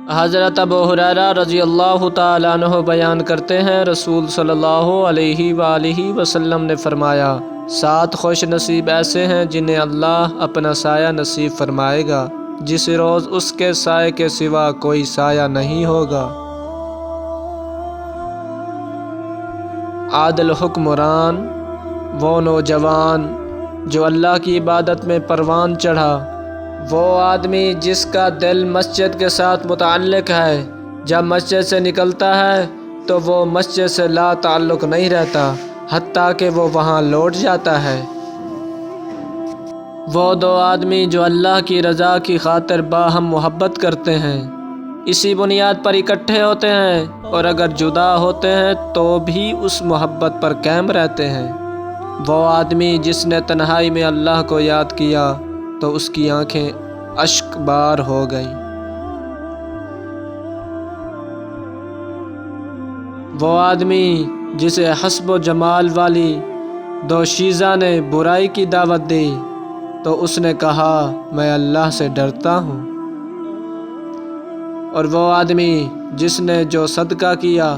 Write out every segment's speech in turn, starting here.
حضرت ابو ہریرہ رضی اللہ تعالیٰ عنہ بیان کرتے ہیں، رسول صلی اللہ علیہ وآلہ وسلم نے فرمایا، 7 خوش نصیب ایسے ہیں جنہیں اللہ اپنا سایہ نصیب فرمائے گا، جس روز اس کے سائے کے سوا کوئی سایہ نہیں ہوگا۔ عادل حکمران، وہ نوجوان جو اللہ کی عبادت میں پروان چڑھا، وہ آدمی جس کا دل مسجد کے ساتھ متعلق ہے، جب مسجد سے نکلتا ہے تو وہ مسجد سے لا تعلق نہیں رہتا حتیٰ کہ وہ وہاں لوٹ جاتا ہے۔ وہ 2 آدمی جو اللہ کی رضا کی خاطر باہم محبت کرتے ہیں، اسی بنیاد پر اکٹھے ہوتے ہیں، اور اگر جدا ہوتے ہیں تو بھی اس محبت پر قائم رہتے ہیں۔ وہ آدمی جس نے تنہائی میں اللہ کو یاد کیا تو اس کی آنکھیں اشک بار ہو گئیں۔ وہ آدمی جسے حسب و جمال والی دوشیزہ نے برائی کی دعوت دی تو اس نے کہا، میں اللہ سے ڈرتا ہوں۔ اور وہ آدمی جس نے جو صدقہ کیا،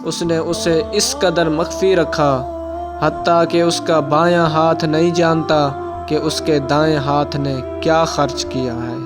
اس نے اسے اس قدر مخفی رکھا حتیٰ کہ اس کا بایاں ہاتھ نہیں جانتا کہ اس کے دائیں ہاتھ نے کیا خرچ کیا ہے۔